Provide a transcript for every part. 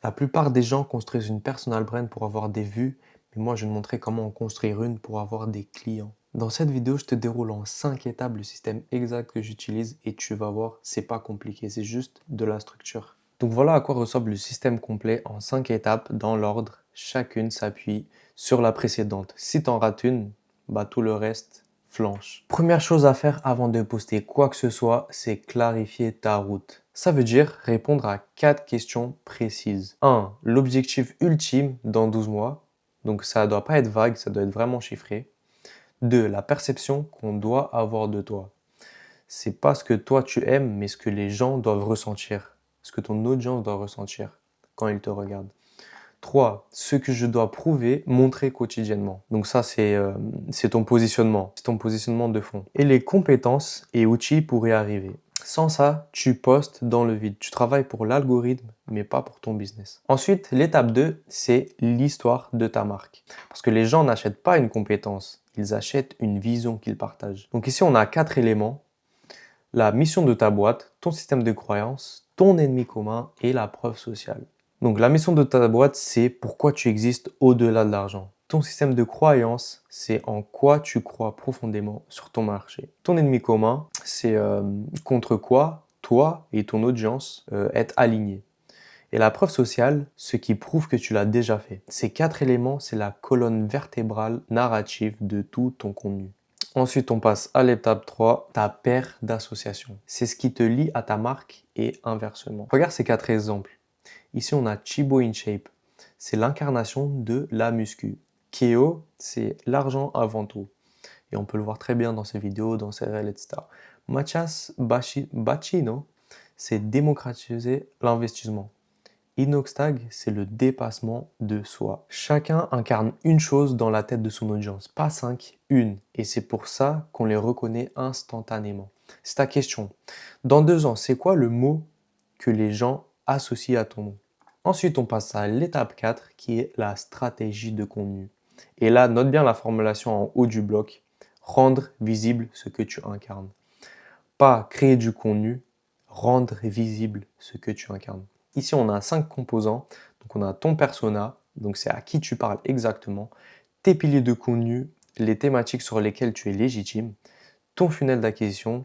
La plupart des gens construisent une personal brand pour avoir des vues, mais moi je vais te montrer comment en construire une pour avoir des clients. Dans cette vidéo, je te déroule en 5 étapes le système exact que j'utilise et tu vas voir, c'est pas compliqué, c'est juste de la structure. Donc voilà à quoi ressemble le système complet en 5 étapes dans l'ordre. Chacune s'appuie sur la précédente. Si t'en rates une, bah tout le reste flanche. Première chose à faire avant de poster quoi que ce soit, c'est clarifier ta route. Ça veut dire répondre à 4 questions précises. 1. L'objectif ultime dans 12 mois. Donc ça ne doit pas être vague, ça doit être vraiment chiffré. 2. La perception qu'on doit avoir de toi. C'est pas ce que toi tu aimes, mais ce que les gens doivent ressentir. Ce que ton audience doit ressentir quand ils te regardent. 3. Ce que je dois prouver, montrer quotidiennement. Donc ça, c'est ton positionnement. C'est ton positionnement de fond. Et les compétences et outils pour y arriver. Sans ça, tu postes dans le vide. Tu travailles pour l'algorithme, mais pas pour ton business. Ensuite, l'étape 2, c'est l'histoire de ta marque. Parce que les gens n'achètent pas une compétence, ils achètent une vision qu'ils partagent. Donc ici, on a 4 éléments. La mission de ta boîte, ton système de croyance, ton ennemi commun et la preuve sociale. Donc la mission de ta boîte, c'est pourquoi tu existes au-delà de l'argent. Ton système de croyance, c'est en quoi tu crois profondément sur ton marché. Ton ennemi commun, c'est contre quoi toi et ton audience êtes alignés. Et la preuve sociale, ce qui prouve que tu l'as déjà fait. Ces 4 éléments, c'est la colonne vertébrale narrative de tout ton contenu. Ensuite, on passe à l'étape 3, ta paire d'associations. C'est ce qui te lie à ta marque et inversement. Regarde ces 4 exemples. Ici, on a Chibo InShape. C'est l'incarnation de la muscu. Keo, c'est l'argent avant tout. Et on peut le voir très bien dans ses vidéos, dans ses réels, etc. Matias Bacchino, c'est démocratiser l'investissement. Inoxtag, c'est le dépassement de soi. Chacun incarne une chose dans la tête de son audience, pas 5, une. Et c'est pour ça qu'on les reconnaît instantanément. C'est ta question. Dans 2 ans, c'est quoi le mot que les gens associent à ton nom? Ensuite, on passe à l'étape 4 qui est la stratégie de contenu. Et là, note bien la formulation en haut du bloc. Rendre visible ce que tu incarnes. Pas créer du contenu, rendre visible ce que tu incarnes. Ici, on a 5 composants. Donc, on a ton persona, donc c'est à qui tu parles exactement, tes piliers de contenu, les thématiques sur lesquelles tu es légitime, ton funnel d'acquisition,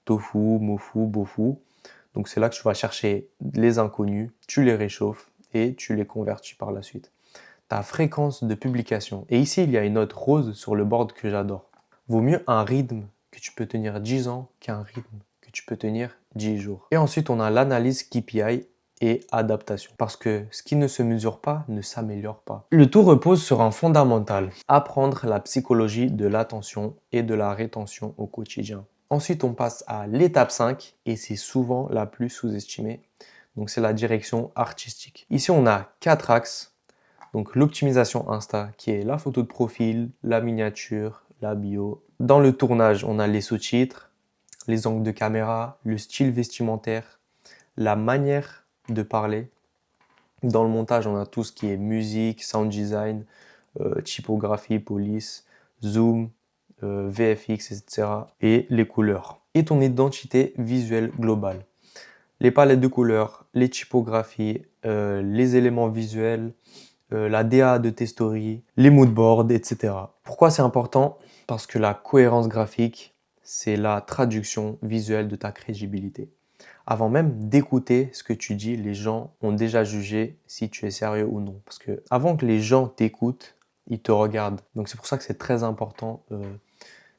tofu, mofu, bofu. Donc, c'est là que tu vas chercher les inconnus, tu les réchauffes et tu les convertis par la suite. Ta fréquence de publication. Et ici, il y a une note rose sur le board que j'adore. Vaut mieux un rythme que tu peux tenir 10 ans qu'un rythme que tu peux tenir 10 jours. Et ensuite, on a l'analyse KPI et adaptation. Parce que ce qui ne se mesure pas ne s'améliore pas. Le tout repose sur un fondamental. Apprendre la psychologie de l'attention et de la rétention au quotidien. Ensuite, on passe à l'étape 5 et c'est souvent la plus sous-estimée. Donc, c'est la direction artistique. Ici, on a 4 axes. Donc, l'optimisation Insta qui est la photo de profil, la miniature, la bio. Dans le tournage, on a les sous-titres, les angles de caméra, le style vestimentaire, la manière de parler. Dans le montage, on a tout ce qui est musique, sound design, typographie, police, zoom, VFX, etc. Et les couleurs. Et ton identité visuelle globale. Les palettes de couleurs, les typographies, les éléments visuels, la DA de tes stories, les moodboards, etc. Pourquoi c'est important? Parce que la cohérence graphique, c'est la traduction visuelle de ta crédibilité. Avant même d'écouter ce que tu dis, les gens ont déjà jugé si tu es sérieux ou non. Parce que avant que les gens t'écoutent, ils te regardent. Donc c'est pour ça que c'est très important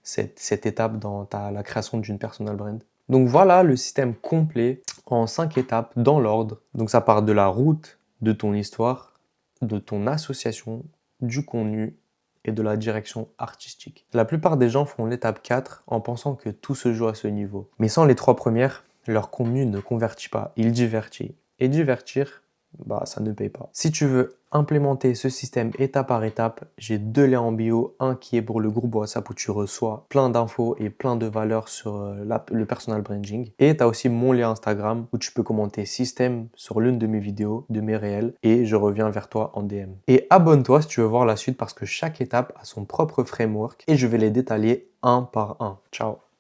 cette étape dans la création d'une personal brand. Donc voilà le système complet en 5 étapes dans l'ordre. Donc ça part de la route de ton histoire, de ton association, du contenu et de la direction artistique. La plupart des gens font l'étape 4 en pensant que tout se joue à ce niveau. Mais sans les 3 premières, leur contenu ne convertit pas, il divertit. Et divertir, bah ça ne paye pas. Si tu veux implémenter ce système étape par étape, j'ai 2 liens en bio, un qui est pour le groupe WhatsApp où tu reçois plein d'infos et plein de valeurs sur le personal branding. Et tu as aussi mon lien Instagram où tu peux commenter système sur l'une de mes vidéos, de mes réels, et je reviens vers toi en DM. Et abonne-toi si tu veux voir la suite parce que chaque étape a son propre framework et je vais les détailler un par un. Ciao!